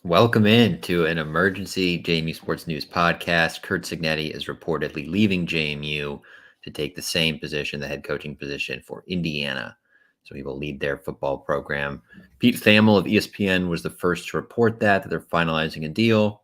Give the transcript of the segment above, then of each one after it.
Welcome in to an emergency JMU Sports News podcast. Curt Cignetti is reportedly leaving JMU to take the same position, the head coaching position for Indiana. So he will lead their football program. Pete Thamel of ESPN was the first to report that they're finalizing a deal.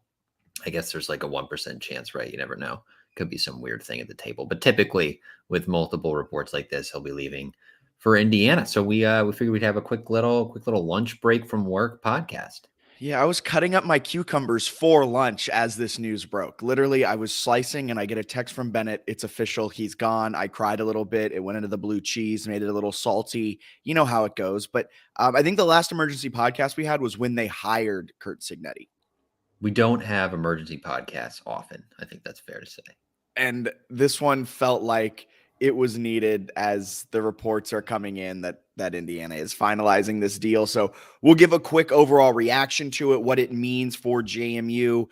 I guess there's like a 1% chance, right? You never know. Could be some weird thing at the table. But typically with multiple reports like this, he'll be leaving for Indiana. So we figured we'd have a quick little lunch break from work podcast. Yeah, I was cutting up my cucumbers for lunch as this news broke. Literally, I was slicing and I get a text from Bennett. It's official. He's gone. I cried a little bit. It went into the blue cheese, made it a little salty. You know how it goes. But I think the last emergency podcast we had was when they hired Curt Cignetti. We don't have emergency podcasts often. I think that's fair to say. And this one felt like it was needed as the reports are coming in that Indiana is finalizing this deal. So we'll give a quick overall reaction to it, what it means for JMU.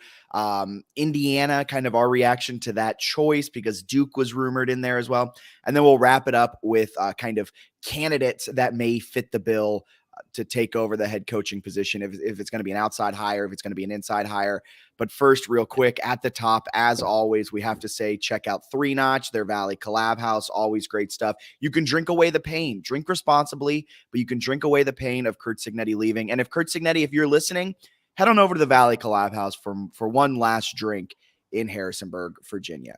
Indiana, kind of our reaction to that choice because Duke was rumored in there as well. And then we'll wrap it up with kind of candidates that may fit the bill to take over the head coaching position, if it's going to be an outside hire, if it's going to be an inside hire. But first, real quick, at the top, as always, we have to say, check out 3-Notch, their Valley Collab House. Always great stuff. You can drink away the pain. Drink responsibly, but you can drink away the pain of Curt Cignetti leaving. And if Curt Cignetti, if you're listening, head on over to the Valley Collab House for one last drink in Harrisonburg, Virginia.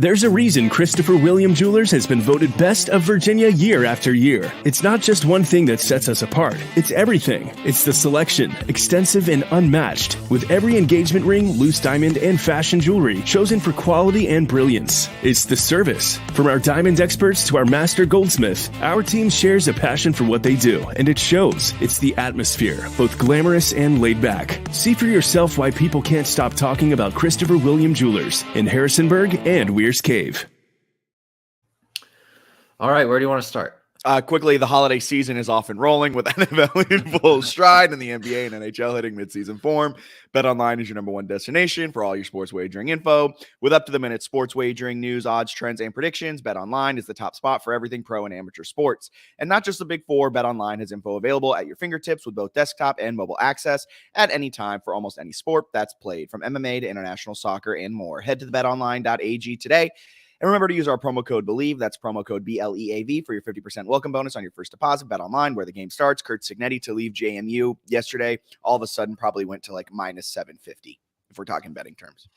There's a reason Christopher William Jewelers has been voted Best of Virginia year after year. It's not just one thing that sets us apart. It's everything. It's the selection, extensive and unmatched, with every engagement ring, loose diamond, and fashion jewelry chosen for quality and brilliance. It's the service. From our diamond experts to our master goldsmith, our team shares a passion for what they do, and it shows. It's the atmosphere, both glamorous and laid back. See for yourself why people can't stop talking about Christopher William Jewelers in Harrisonburg and Weir's Cave. All right, where do you want to start? Quickly, the holiday season is off and rolling with NFL in full stride and the NBA and NHL hitting midseason form. BetOnline is your number one destination for all your sports wagering info. With up-to-the-minute sports wagering news, odds, trends, and predictions, BetOnline is the top spot for everything pro and amateur sports. And not just the big four, BetOnline has info available at your fingertips with both desktop and mobile access at any time for almost any sport that's played, from MMA to international soccer and more. Head to the betonline.ag today. And remember to use our promo code BELIEVE. That's promo code BLEAV for your 50% welcome bonus on your first deposit. Bet online where the game starts. Curt Cignetti to leave JMU yesterday. All of a sudden probably went to like minus 750 if we're talking betting terms.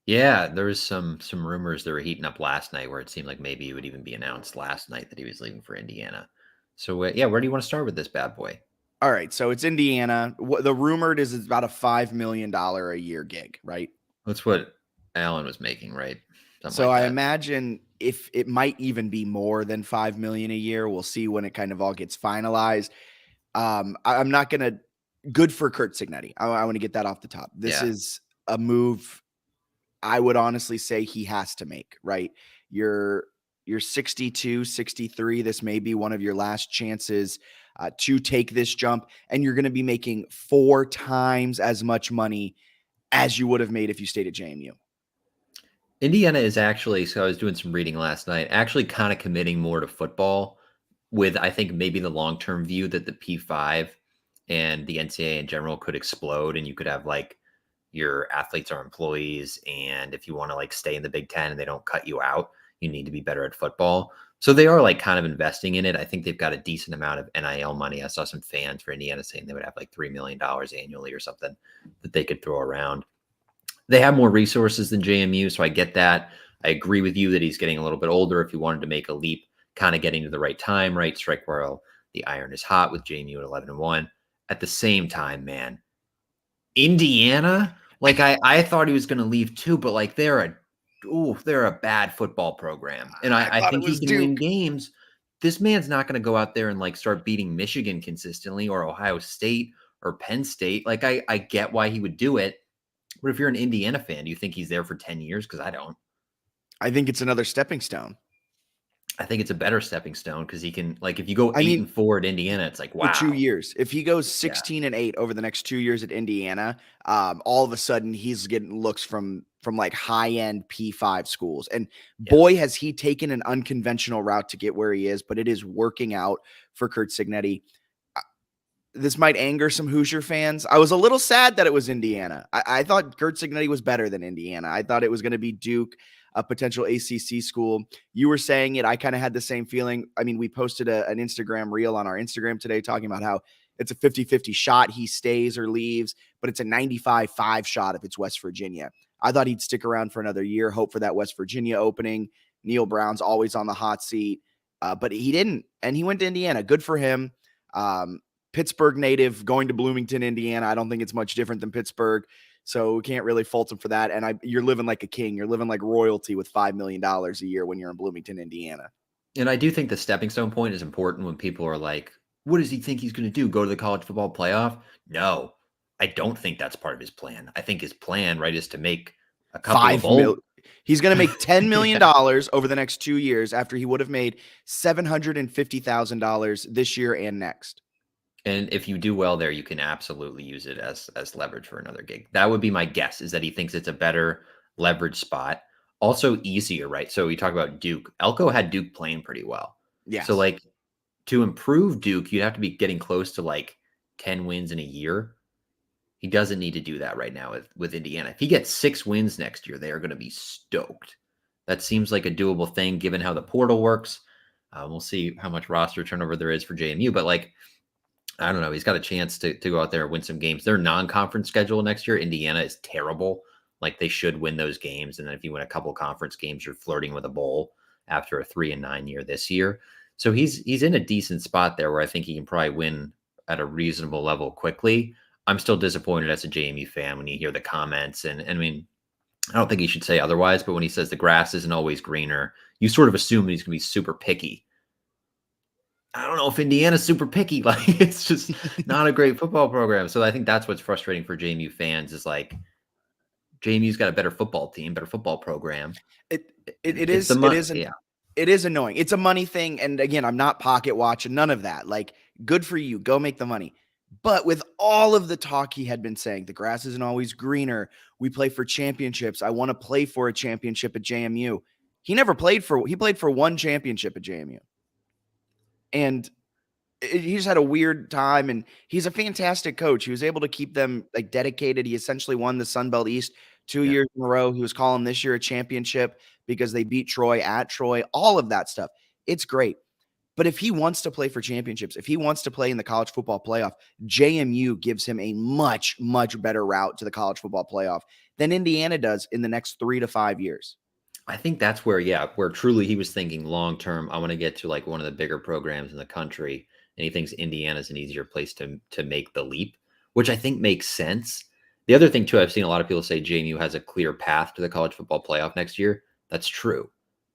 Yeah, there was some rumors that were heating up last night where it seemed like maybe it would even be announced last night that he was leaving for Indiana. So where do you want to start with this bad boy? All right, so it's Indiana. The rumored is it's about a $5 million a year gig, right? That's what Allen was making, right? Something so like I imagine if it might even be more than $5 million a year. We'll see when it kind of all gets finalized. I'm not going to good for Curt Cignetti. I want to get that off the top. This is a move I would honestly say he has to make, right? You're 62, 63. This may be one of your last chances to take this jump, and you're going to be making 4 times as much money as you would have made if you stayed at JMU. Indiana is actually, so I was doing some reading last night, actually kind of committing more to football with, I think, maybe the long-term view that the P5 and the NCAA in general could explode, and you could have like your athletes are employees, and if you want to like stay in the Big Ten and they don't cut you out, you need to be better at football. So they are like kind of investing in it. I think they've got a decent amount of NIL money. I saw some fans for Indiana saying they would have like $3 million annually or something that they could throw around. They have more resources than JMU, so I get that. I agree with you that he's getting a little bit older. If you wanted to make a leap, kind of getting to the right time, right? Strike while the iron is hot with JMU at 11-1. At the same time, man, Indiana, like I thought he was going to leave too, but like they're a bad football program, and I think he can win games. This man's not going to go out there and like start beating Michigan consistently or Ohio State or Penn State. Like I get why he would do it. But if you're an Indiana fan, do you think he's there for 10 years? Because I don't. I think it's another stepping stone. I think it's a better stepping stone because he can, like, if you go 8-4 at Indiana, it's like, wow. For 2 years. If he goes 16-8 over the next 2 years at Indiana, all of a sudden he's getting looks from like high-end P5 schools. And boy, has he taken an unconventional route to get where he is, but it is working out for Curt Cignetti. this might anger some Hoosier fans. I was a little sad that it was Indiana. I thought Curt Cignetti was better than Indiana. I thought it was going to be Duke, a potential ACC school. You were saying it. I kind of had the same feeling. I mean, we posted an Instagram reel on our Instagram today talking about how it's a 50-50 shot he stays or leaves, but it's a 95-5 shot if it's West Virginia. I thought he'd stick around for another year, hope for that West Virginia opening. Neil Brown's always on the hot seat, but he didn't, and he went to Indiana. Good for him. Pittsburgh native going to Bloomington, Indiana. I don't think it's much different than Pittsburgh, so we can't really fault him for that. And you're living like a king. You're living like royalty with $5 million a year when you're in Bloomington, Indiana. And I do think the stepping stone point is important when people are like, what does he think he's going to do? Go to the college football playoff? No, I don't think that's part of his plan. I think his plan, right, is to make a couple of He's going to make $10 million yeah. over the next 2 years after he would have made $750,000 this year and next. And if you do well there, you can absolutely use it as leverage for another gig. That would be my guess, is that he thinks it's a better leverage spot. Also easier, right? So we talk about Duke. Elko had Duke playing pretty well. Yes. So like to improve Duke, you'd have to be getting close to like 10 wins in a year. He doesn't need to do that right now with Indiana. If he gets 6 wins next year, they are going to be stoked. That seems like a doable thing given how the portal works. We'll see how much roster turnover there is for JMU, but like, I don't know. He's got a chance to go out there and win some games. Their non-conference schedule next year, Indiana, is terrible. Like they should win those games. And then if you win a couple conference games, you're flirting with a bowl after a 3-9 year this year. So he's in a decent spot there where I think he can probably win at a reasonable level quickly. I'm still disappointed as a JMU fan when you hear the comments. And I mean, I don't think he should say otherwise, but when he says the grass isn't always greener, you sort of assume that he's going to be super picky. I don't know if Indiana's super picky. Like it's just not a great football program. So I think that's what's frustrating for JMU fans is like JMU's got a better football team, better football program. It is annoying. It's a money thing. And again, I'm not pocket watching, none of that. Like, good for you. Go make the money. But with all of the talk he had been saying, the grass isn't always greener. We play for championships. I want to play for a championship at JMU. He played for one championship at JMU. And he just had a weird time, and he's a fantastic coach. He was able to keep them like dedicated. He essentially won the Sun Belt East 2 years in a row. He was calling this year a championship because they beat Troy at Troy, all of that stuff. It's great. But if he wants to play for championships, if he wants to play in the college football playoff, JMU gives him a much, much better route to the college football playoff than Indiana does in the next 3 to 5 years. I think that's where truly he was thinking long-term, I want to get to like one of the bigger programs in the country. And he thinks Indiana's an easier place to make the leap, which I think makes sense. The other thing too, I've seen a lot of people say JMU has a clear path to the college football playoff next year. That's true.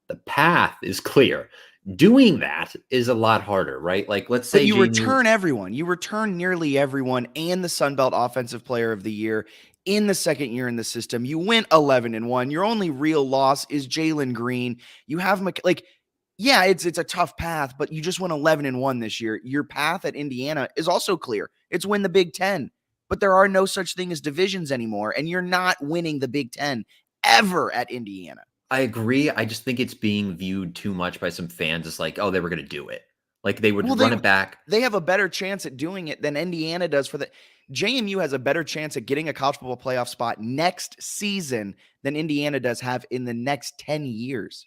The path is clear. Doing that is a lot harder, right? Like let's say you return everyone. You return nearly everyone and the Sun Belt Offensive Player of the Year in the second year in the system. You went 11-1. Your only real loss is Jalen Green. You have it's a tough path, but you just went 11-1 this year. Your path at Indiana is also clear. It's win the Big Ten, but there are no such thing as divisions anymore, and you're not winning the Big Ten ever at Indiana. I agree. I just think it's being viewed too much by some fans as like, oh, they were going to do it. Like they would run it back. They have a better chance at doing it than Indiana does for the JMU has a better chance at getting a college football playoff spot next season than Indiana does have in the next 10 years.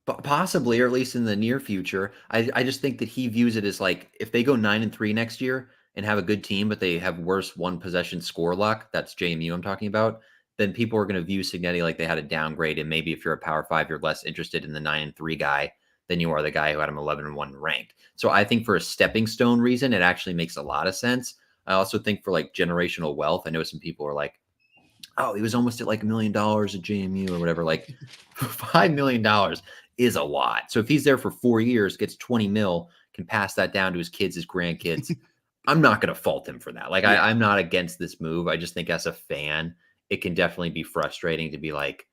Possibly, or at least in the near future. I just think that he views it as like if they go 9-3 next year and have a good team, but they have worse one possession score luck, that's JMU I'm talking about, then people are going to view Cignetti like they had a downgrade. And maybe if you're a Power 5, you're less interested in the 9-3 guy than you are the guy who had him 11-1 ranked. So I think for a stepping stone reason, it actually makes a lot of sense. I also think for like generational wealth, I know some people are like, oh, he was almost at like $1 million at JMU or whatever. Like $5 million is a lot. So if he's there for 4 years, gets 20 mil, can pass that down to his kids, his grandkids, I'm not going to fault him for that. Like I'm not against this move. I just think as a fan, it can definitely be frustrating to be like,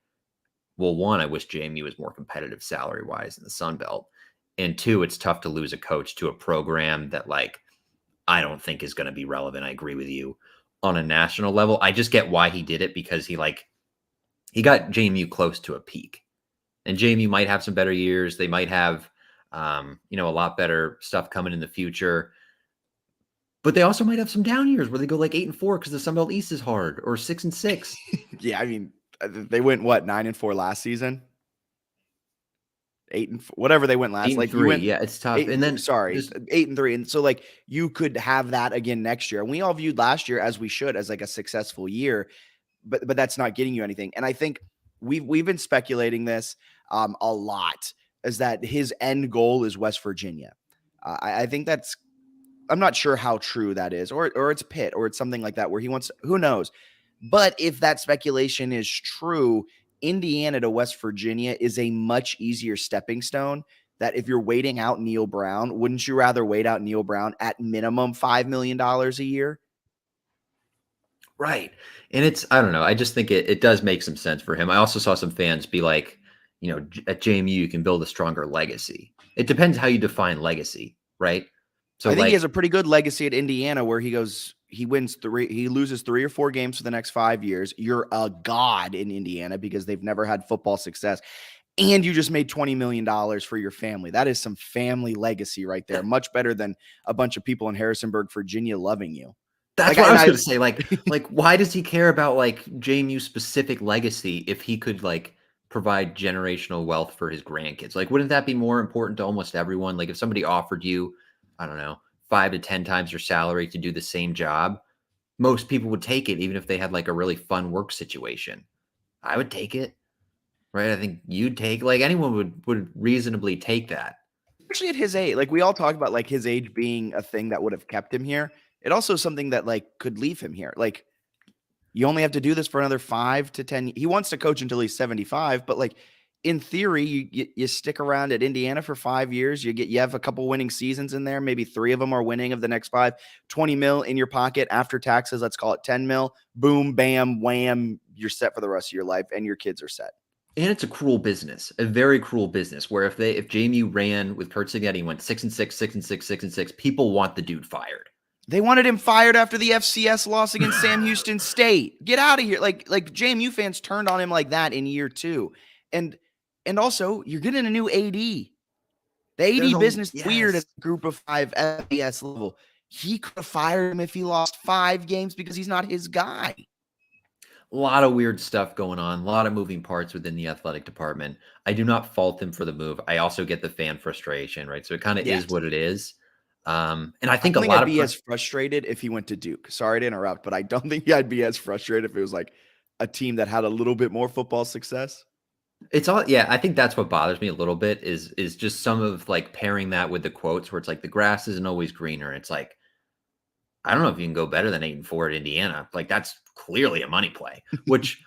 well, one, I wish JMU was more competitive salary-wise in the Sun Belt. And two, it's tough to lose a coach to a program that like, I don't think is going to be relevant. I agree with you on a national level. I just get why he did it because he got JMU close to a peak, and JMU might have some better years. They might have, a lot better stuff coming in the future. But they also might have some down years where they go like 8-4 because the Sun Belt East is hard, or 6-6. Yeah, I mean, they went what 9-4 last season. 8-4, whatever they went last. Like you 8-3. went Yeah, it's tough. And then sorry, just 8-3, and so like you could have that again next year. And we all viewed last year as we should as like a successful year, but that's not getting you anything. And I think we've been speculating this a lot, is that his end goal is West Virginia. I think that's, I'm not sure how true that is, or it's Pitt, or it's something like that where he wants, who knows. But if that speculation is true, Indiana to West Virginia is a much easier stepping stone. That if you're waiting out Neil Brown, wouldn't you rather wait out Neil Brown at minimum $5 million a year? right. And it's, I don't know. I just think it does make some sense for him. I also saw some fans be like, at JMU, you can build a stronger legacy. It depends how you define legacy, right? So I think like, he has a pretty good legacy at Indiana where he loses 3 or 4 games for the next 5 years. You're a god in Indiana because they've never had football success. And you just made $20 million for your family. That is some family legacy right there. Much better than a bunch of people in Harrisonburg, Virginia loving you. that's Like, what I was and going to say. Like, why does he care about like JMU specific legacy if he could like provide generational wealth for his grandkids? Like, wouldn't that be more important to almost everyone? Like, if somebody offered you, I don't know, 5 to 10 times your salary to do the same job, most people would take it, even if they had like a really fun work situation. I would take it, right? I think you'd take, like, anyone would reasonably take that. especially at his age, like we all talk about like his age being a thing that would have kept him here. It also is something that like could leave him here. Like you only have to do this for another 5 to 10. He wants to coach until he's 75, but like in theory, you stick around at Indiana for 5 years. You have a couple winning seasons in there. Maybe 3 of them are winning of the next 5. 20 mil in your pocket after taxes. Let's call it 10 mil. Boom, bam, wham. You're set for the rest of your life, and your kids are set. And it's a cruel business, a very cruel business. Where if JMU ran with Curt Cignetti and went 6-6, 6-6, 6-6, people want the dude fired. They wanted him fired after the FCS loss against Sam Houston State. Get out of here. Like JMU fans turned on him like that in year 2. And also, you're getting a new AD. The AD business is weird at a group of 5 FBS level. He could have fired him if he lost 5 games because he's not his guy. A lot of weird stuff going on, a lot of moving parts within the athletic department. I do not fault him for the move. I also get the fan frustration, right? So it kind of is what it is. And I think I'd be as frustrated if he went to Duke. Sorry to interrupt, but I don't think I'd be as frustrated if it was like a team that had a little bit more football success. It's all, yeah, I think that's what bothers me a little bit is just some of like pairing that with the quotes where it's like the grass isn't always greener. It's like, I don't know if you can go better than 8-4 at Indiana. Like, that's clearly a money play, which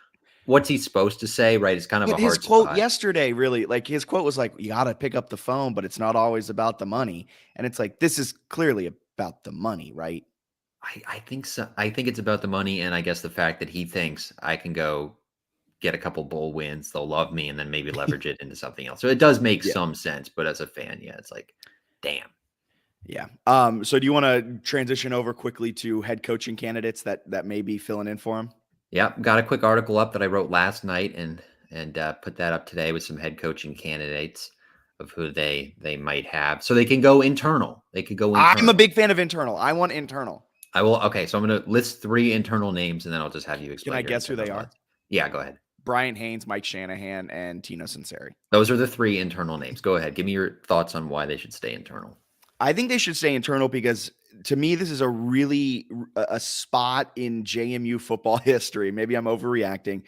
what's he supposed to say, right? It's kind of a hard his quote spot. Yesterday, really, like his quote was like, you got to pick up the phone, but it's not always about the money. And it's like, this is clearly about the money, right? I think so. I think it's about the money. And I guess the fact that he thinks I can go get a couple bowl wins, they'll love me, and then maybe leverage it into something else. So it does make some sense, but as a fan, yeah, it's like, damn. Yeah. So do you want to transition over quickly to head coaching candidates that may be filling in for him? Yeah, got a quick article up that I wrote last night and put that up today with some head coaching candidates of who they might have, so they can go internal. They could go internal. I'm a big fan of internal. I want internal. I will. Okay, so I'm going to list 3 internal names, and then I'll just have you explain. Can I guess who they are? Yeah, go ahead. Brian Haynes, Mike Shanahan, and Tino Sinceri. Those are the 3 internal names. Go ahead. Give me your thoughts on why they should stay internal. I think they should stay internal because to me, this is a spot in JMU football history. Maybe I'm overreacting,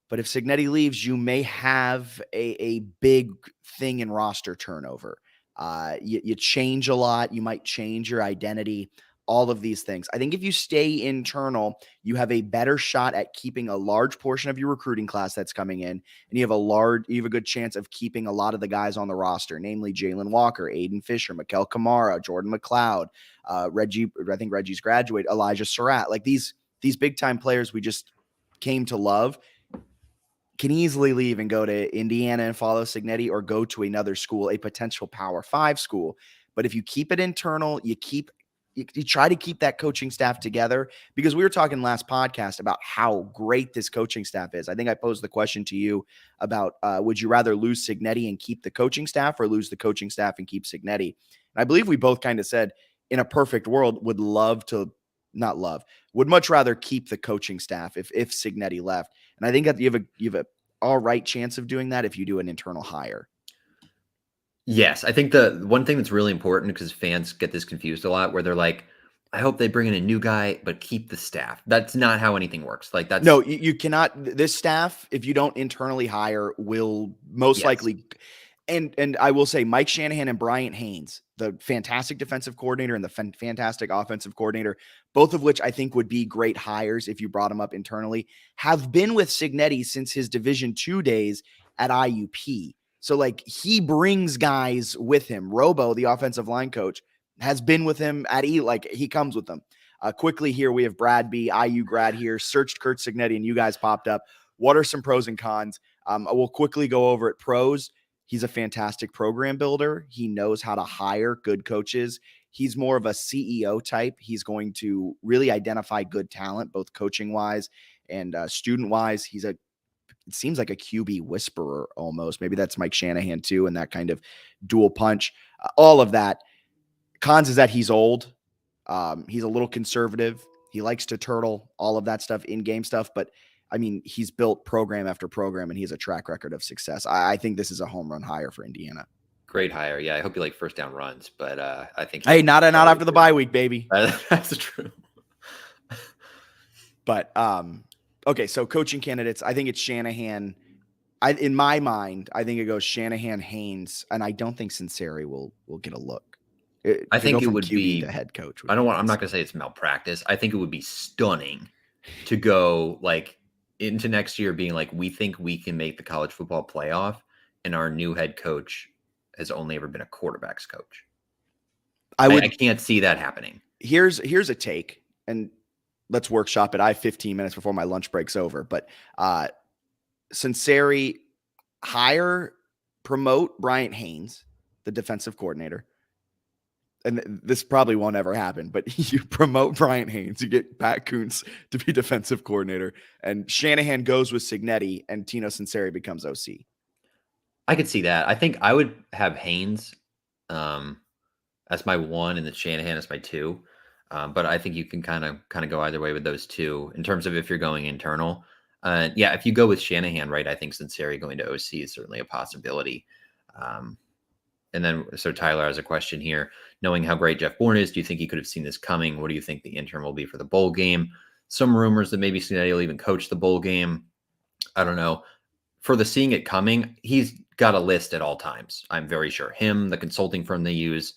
but if Cignetti leaves, you may have a big thing in roster turnover. You change a lot. You might change your identity, all of these things. I think if you stay internal, you have a better shot at keeping a large portion of your recruiting class that's coming in, and you have a good chance of keeping a lot of the guys on the roster, namely Jalen Walker, Aiden Fisher, Mikel Kamara, Jordan McLeod, Reggie. I think Reggie's graduate, Elijah Surratt. Like these big time players we just came to love can easily leave and go to Indiana and follow Cignetti, or go to another school, a potential Power 5 school. But if you keep it internal, you try to keep that coaching staff together, because we were talking last podcast about how great this coaching staff is. I think I posed the question to you about, would you rather lose Cignetti and keep the coaching staff, or lose the coaching staff and keep Cignetti? And I believe we both kind of said, in a perfect world, would much rather keep the coaching staff if Cignetti left. And I think that you have a all right chance of doing that if you do an internal hire. Yes, I think the one thing that's really important, because fans get this confused a lot, where they're like, I hope they bring in a new guy, but keep the staff. That's not how anything works. Like that's No, you cannot. This staff, if you don't internally hire, will most likely. And I will say Mike Shanahan and Bryant Haynes, the fantastic defensive coordinator and the fantastic offensive coordinator, both of which I think would be great hires if you brought them up internally, have been with Cignetti since his Division II days at IUP. So like he brings guys with him. Robo, the offensive line coach, has been with him at like he comes with them. Quickly here, we have Brad B, IU grad here, searched Curt Cignetti, and you guys popped up. What are some pros and cons? We'll quickly go over it. Pros. He's a fantastic program builder. He knows how to hire good coaches. He's more of a CEO type. He's going to really identify good talent, both coaching wise and student wise. It seems like a QB whisperer almost. Maybe that's Mike Shanahan too, and that kind of dual punch. All of that. Cons is that he's old. He's a little conservative. He likes to turtle, all of that stuff, in-game stuff. But I mean, he's built program after program, and he has a track record of success. I think this is a home run hire for Indiana. Great hire. Yeah, I hope you like first down runs, but I think not after the bye week, baby. That's true. But okay, so coaching candidates, I think it's Shanahan. In my mind, I think it goes Shanahan, Haynes, and I don't think Sinceri will get a look. I think it would QB be the head coach. I'm not going to say it's malpractice. I think it would be stunning to go like into next year being like, we think we can make the college football playoff, and our new head coach has only ever been a quarterback's coach. I can't see that happening. Here's a take, and let's workshop it. I have 15 minutes before my lunch break's over, but Sinceri promote Bryant Haynes, the defensive coordinator. And this probably won't ever happen, but you promote Bryant Haynes, you get Pat Kuntz to be defensive coordinator, and Shanahan goes with Cignetti, and Tino Sinceri becomes OC. I could see that. I think I would have Haynes as my 1 and then Shanahan as my 2. But I think you can kind of go either way with those two in terms of if you're going internal. Yeah, if you go with Shanahan, right, I think Sinceri going to OC is certainly a possibility. And then, so Tyler has a question here. Knowing how great Jeff Bourne is, do you think he could have seen this coming? What do you think the interim will be for the bowl game? Some rumors that maybe Cignetti will even coach the bowl game. I don't know. For the seeing it coming, he's got a list at all times. I'm very sure. Him, the consulting firm they use,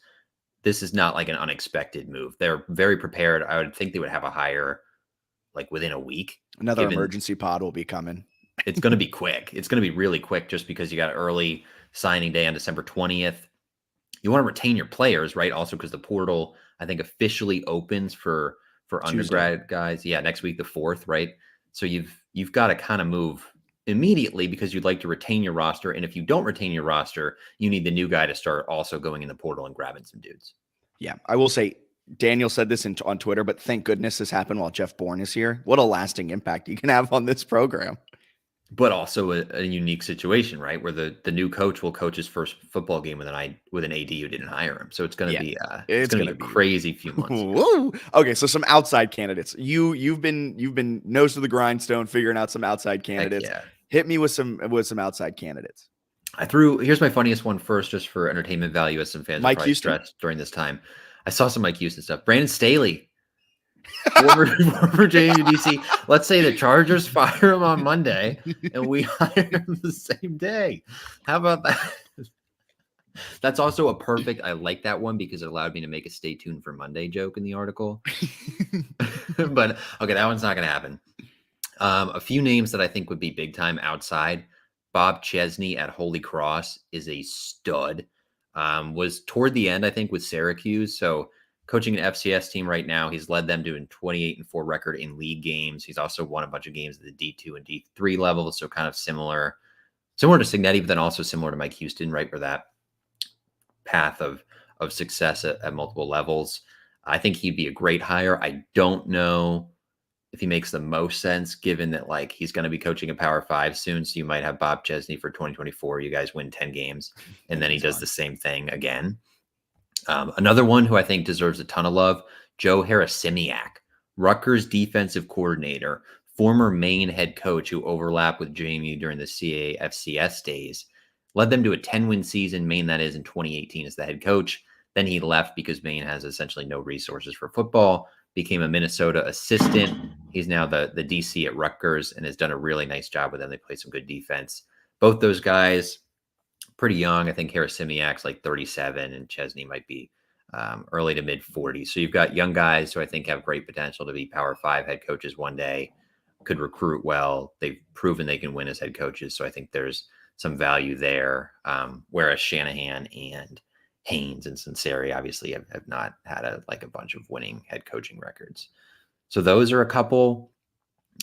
this is not like an unexpected move. They're very prepared. I would think they would have a hire like within a week. Another emergency pod will be coming. It's going to be quick. It's going to be really quick just because you got early signing day on December 20th. You want to retain your players, right? Also because the portal, I think, officially opens for undergrad guys. Yeah, next week, the 4th, right? So you've got to kind of move immediately because you'd like to retain your roster. And if you don't retain your roster, you need the new guy to start also going in the portal and grabbing some dudes. Yeah, I will say, Daniel said this on Twitter, but thank goodness this happened while Jeff Bourne is here. What a lasting impact you can have on this program. But also a unique situation, right? Where the new coach will coach his first football game with an AD who didn't hire him. So it's going to be it's going to be a crazy few months. Whoa. Okay, so some outside candidates. You've been nose to the grindstone figuring out some outside candidates. Yeah. Hit me with some outside candidates. Here's my funniest one first, just for entertainment value, as some fans Mike are probably Houston stressed during this time. I saw some Mike Houston stuff. Brandon Staley. former JMU DC. Let's say the Chargers fire him on Monday and we hire him the same day. How about that? That's also a perfect. I like that one because it allowed me to make a stay tuned for Monday joke in the article. But okay, that one's not going to happen. A few names that I think would be big time outside. Bob Chesney at Holy Cross is a stud. Was toward the end, I think, with Syracuse. So coaching an FCS team right now, he's led them to a 28-4 record in league games. He's also won a bunch of games at the D2 and D3 level, so kind of similar to Cignetti, but then also similar to Mike Houston, right, where that path of success at multiple levels. I think he'd be a great hire. I don't know if he makes the most sense, given that like he's going to be coaching a Power 5 soon, so you might have Bob Chesney for 2024. You guys win 10 games, and then he does the same thing again. Another one who I think deserves a ton of love, Joe Harasimiak, Rutgers defensive coordinator, former Maine head coach who overlapped with JMU during the CAFCS days, led them to a 10-win season, Maine that is, in 2018 as the head coach. Then he left because Maine has essentially no resources for football, became a Minnesota assistant. He's now the DC at Rutgers and has done a really nice job with them. They play some good defense. Both those guys, pretty young. I think Harasimiak's like 37 and Chesney might be early to mid 40s. So you've got young guys who I think have great potential to be Power 5 head coaches one day, could recruit well. They've proven they can win as head coaches. So I think there's some value there. Whereas Shanahan and Haynes and Sinceri obviously have not had a bunch of winning head coaching records. So those are a couple.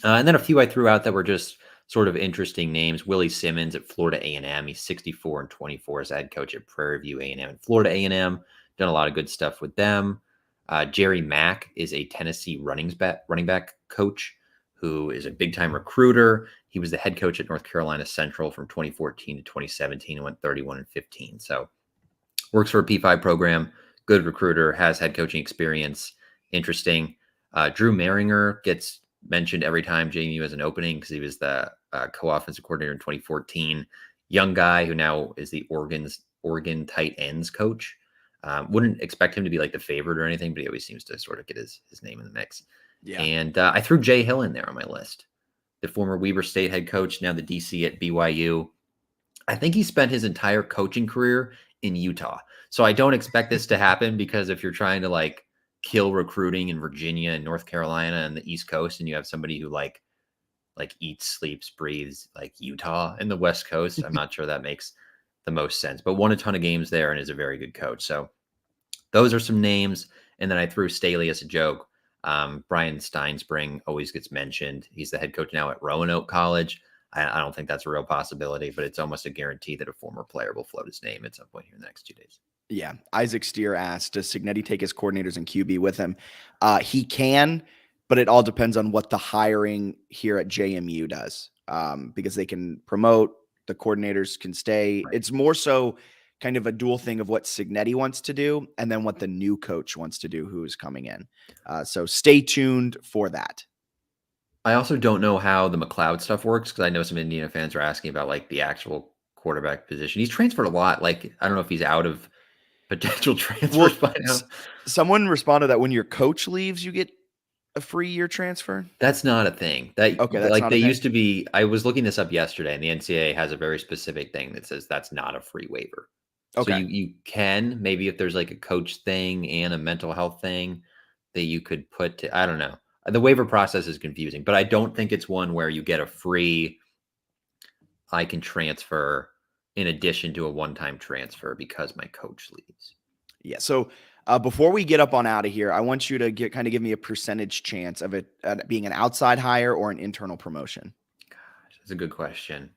And then a few I threw out that were just sort of interesting names. Willie Simmons at Florida A&M. He's 64 and 24 as head coach at Prairie View A&M and Florida A&M. Done a lot of good stuff with them. Jerry Mack is a Tennessee running back coach who is a big-time recruiter. He was the head coach at North Carolina Central from 2014 to 2017 and went 31 and 15. So works for a P5 program, good recruiter, has head coaching experience. Interesting. Drew Mehringer gets mentioned every time JMU has an opening because he was the co-offensive coordinator in 2014. Young guy who now is the Oregon tight ends coach. Wouldn't expect him to be like the favorite or anything, but he always seems to sort of get his name in the mix. Yeah. And I threw Jay Hill in there on my list, the former Weber State head coach, now the DC at BYU. I think he spent his entire coaching career in Utah. So I don't expect this to happen because if you're trying to like kill recruiting in Virginia and North Carolina and the East Coast, and you have somebody who like eats, sleeps, breathes like Utah in the West Coast, I'm not sure that makes the most sense, but won a ton of games there and is a very good coach. So those are some names. And then I threw Staley as a joke. Brian Steinspring always gets mentioned. He's the head coach now at Roanoke College. I don't think that's a real possibility, but it's almost a guarantee that a former player will float his name at some point here in the next 2 days. Yeah. Isaac Steer asked, does Cignetti take his coordinators and QB with him? He can, but it all depends on what the hiring here at JMU does, because they can promote, the coordinators can stay. Right. It's more so kind of a dual thing of what Cignetti wants to do and then what the new coach wants to do who is coming in. So stay tuned for that. I also don't know how the McLeod stuff works because I know some Indiana fans are asking about like the actual quarterback position. He's transferred a lot. Like, I don't know if he's out of potential transfers by now. Someone responded that when your coach leaves, you get a free year transfer. That's not a thing. That's like they used to be. I was looking this up yesterday, and the NCAA has a very specific thing that says that's not a free waiver. Okay. So you can, maybe if there's like a coach thing and a mental health thing that you could put to, I don't know. The waiver process is confusing, but I don't think it's one where you get a free, I can transfer in addition to a one-time transfer because my coach leaves. Yeah. So before we get up on out of here, I want you to give me a percentage chance of it being an outside hire or an internal promotion. Gosh, that's a good question.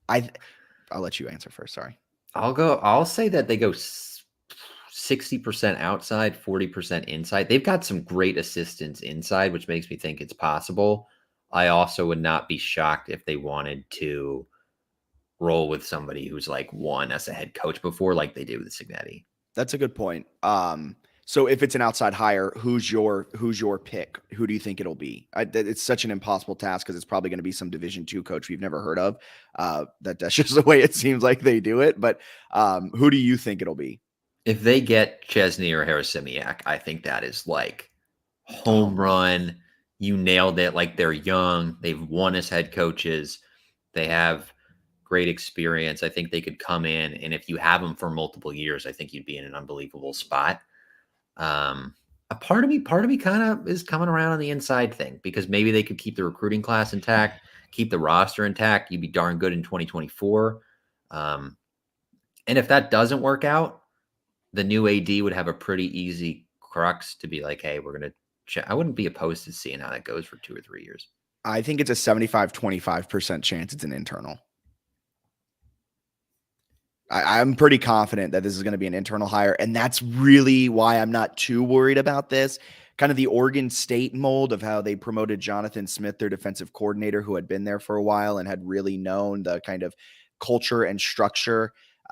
I'll let you answer first. Sorry. I'll say that they go 60% outside, 40% inside. They've got some great assistants inside, which makes me think it's possible. I also would not be shocked if they wanted to roll with somebody who's like won as a head coach before, like they did with Cignetti. That's a good point. So if it's an outside hire, who's your pick? Who do you think it'll be? It's such an impossible task because it's probably going to be some Division II coach we've never heard of. That's just the way it seems like they do it. But who do you think it'll be? If they get Chesney or Harasimiak, I think that is like home run. You nailed it. Like they're young. They've won as head coaches. They have great experience. I think they could come in, and if you have them for multiple years, I think you'd be in an unbelievable spot. A part of me kind of is coming around on the inside thing because maybe they could keep the recruiting class intact, keep the roster intact. You'd be darn good in 2024. And if that doesn't work out, the new AD would have a pretty easy crux to be like, hey, we're going to check. I wouldn't be opposed to seeing how that goes for 2 or 3 years. I think it's a 75-25% chance it's an internal. I'm pretty confident that this is going to be an internal hire, and that's really why I'm not too worried about this. Kind of the Oregon State mold of how they promoted Jonathan Smith, their defensive coordinator, who had been there for a while and had really known the kind of culture and structure.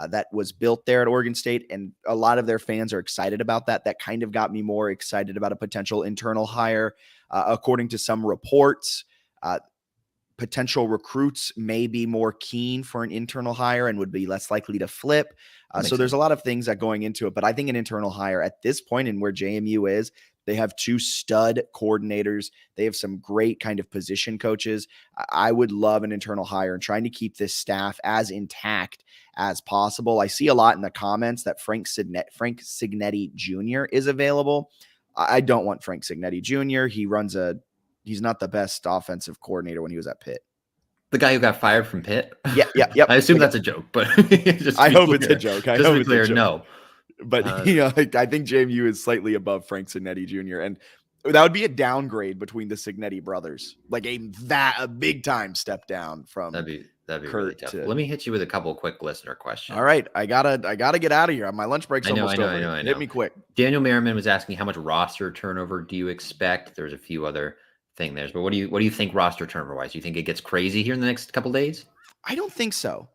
that was built there at Oregon State, and a lot of their fans are excited about that. That kind of got me more excited about a potential internal hire. According to some reports, potential recruits may be more keen for an internal hire and would be less likely to flip. So there's a lot of things that going into it, but I think an internal hire at this point in where JMU is, they have 2 stud coordinators. They have some great kind of position coaches. I would love an internal hire and trying to keep this staff as intact as possible. I see a lot in the comments that Frank Cignetti Jr. is available. I don't want Frank Cignetti Jr. He's not the best offensive coordinator when he was at Pitt. The guy who got fired from Pitt? Yeah. I assume that's a joke, but I hope it's a joke. Just to be clear, no. But I think JMU is slightly above Frank Cignetti Jr. And that would be a downgrade between the Cignetti brothers, like a big time step down from that'd be Curt really tough. Let me hit you with a couple of quick listener questions. All right, I gotta get out of here. My lunch break's almost over. I know. Hit me quick. Daniel Merriman was asking how much roster turnover do you expect? There's a few other thing there, but what do you think roster turnover wise? Do you think it gets crazy here in the next couple days? I don't think so.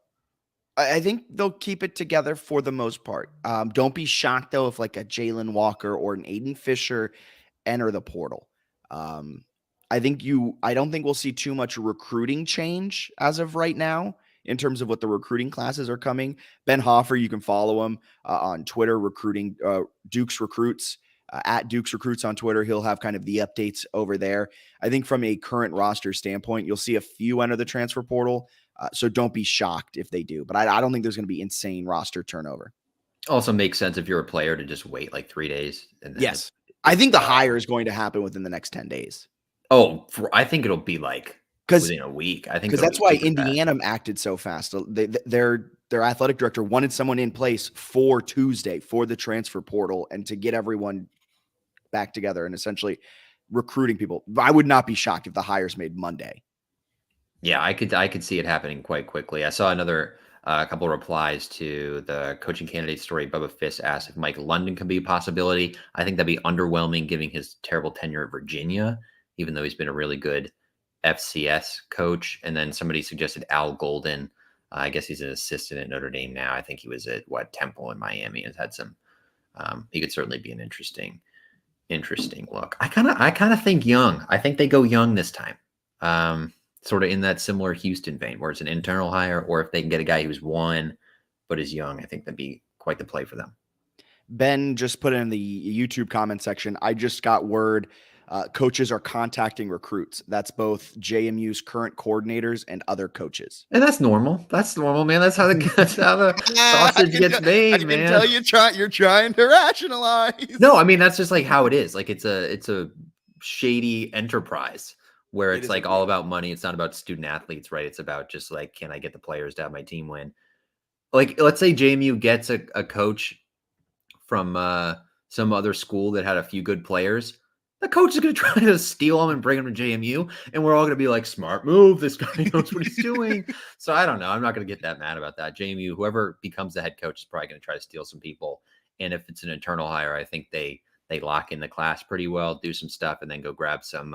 I think they'll keep it together for the most part. Don't be shocked though if like a Jalen Walker or an Aiden Fisher enter the portal. I don't think we'll see too much recruiting change as of right now in terms of what the recruiting classes are coming. Ben Hoffer, you can follow him on Twitter, recruiting Duke's Recruits. At Duke's Recruits on Twitter. He'll have kind of the updates over there. I think from a current roster standpoint, you'll see a few enter the transfer portal. So don't be shocked if they do. But I don't think there's going to be insane roster turnover. Also makes sense if you're a player to just wait like 3 days. And then yes. I think the hire is going to happen within the next 10 days. Oh, I think it'll be like within a week. I think because that's why Indiana acted so fast. Their athletic director wanted someone in place for Tuesday for the transfer portal and to get everyone back together and essentially recruiting people. I would not be shocked if the hire's made Monday. Yeah, I could see it happening quite quickly. I saw another couple of replies to the coaching candidate story. Bubba Fiss asked if Mike London could be a possibility. I think that'd be underwhelming given his terrible tenure at Virginia, even though he's been a really good FCS coach. And then somebody suggested Al Golden. I guess he's an assistant at Notre Dame now. I think he was at Temple in Miami and had some. He could certainly be an interesting look. I kind of think young. I think they go young this time. Sort of in that similar Houston vein where it's an internal hire, or if they can get a guy who's won but is young, I think that'd be quite the play for them. Ben just put in the YouTube comment section. I just got word coaches are contacting recruits. That's both JMU's current coordinators and other coaches. And that's normal. That's normal, man. That's how the sausage gets made, man. I can tell you're trying to rationalize. No, I mean, that's just like how it is. Like it's a shady enterprise where it's like all about money. It's not about student athletes, right? It's about just like, can I get the players to have my team win? Like, let's say JMU gets a coach from some other school that had a few good players. The coach is going to try to steal them and bring them to JMU, and we're all going to be like, smart move. This guy knows what he's doing. So I don't know. I'm not going to get that mad about that. JMU, whoever becomes the head coach, is probably going to try to steal some people. And if it's an internal hire, I think they lock in the class pretty well, do some stuff, and then go grab some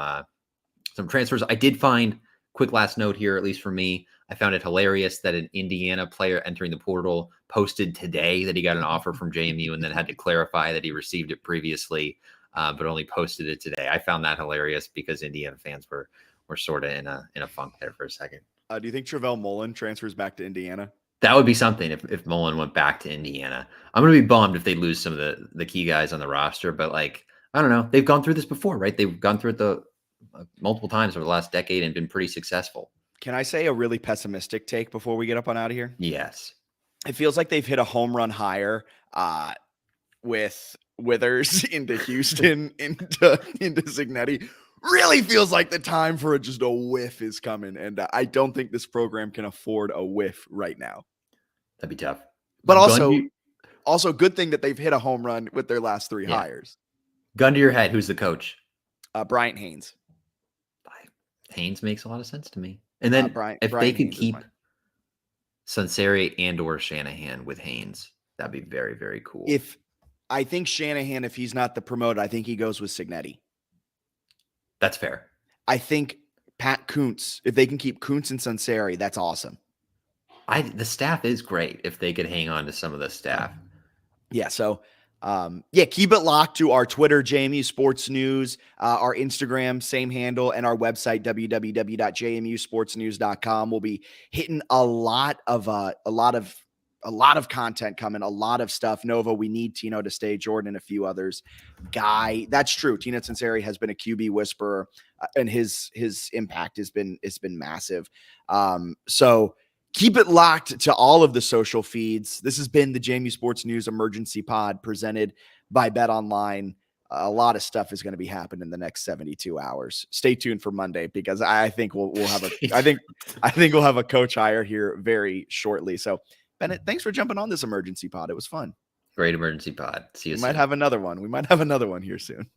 transfers. I did find, quick last note here, at least for me, I found it hilarious that an Indiana player entering the portal posted today that he got an offer from JMU and then had to clarify that he received it previously. But only posted it today. I found that hilarious because Indiana fans were sort of in a funk there for a second. Do you think Travell Mullen transfers back to Indiana? That would be something if Mullen went back to Indiana. I'm going to be bummed if they lose some of the key guys on the roster. But like, I don't know. They've gone through this before, right? They've gone through it multiple times over the last decade and been pretty successful. Can I say a really pessimistic take before we get up on out of here? Yes. It feels like they've hit a home run hire with Withers into Houston, into Cignetti. Really feels like the time for just a whiff is coming. And I don't think this program can afford a whiff right now. That'd be tough. But also good thing that they've hit a home run with their last 3 hires. Gun to your head. Who's the coach? Bryant Haynes. Haynes makes a lot of sense to me. And then if they could keep Sunseri and or Shanahan with Haynes, that'd be very, very cool. I think Shanahan, if he's not the promoter, I think he goes with Cignetti. That's fair. I think Pat Kuntz, if they can keep Kuntz and Sunseri, that's awesome. The staff is great if they could hang on to some of the staff. Yeah. So, keep it locked to our Twitter, JMU Sports News, our Instagram, same handle, and our website, www.jmusportsnews.com. We'll be hitting a lot of content coming, a lot of stuff. Nova, we need Tino to stay, Jordan, and a few others. Guy, that's true. Tino Cincinnati has been a QB whisperer, and his impact has been massive. So keep it locked to all of the social feeds. This has been the JMU Sports News Emergency Pod presented by Bet Online. A lot of stuff is going to be happening in the next 72 hours. Stay tuned for Monday because I think we'll have I think we'll have a coach hire here very shortly. So Bennett, thanks for jumping on this emergency pod. It was fun. Great emergency pod. See you soon. We might have another one here soon.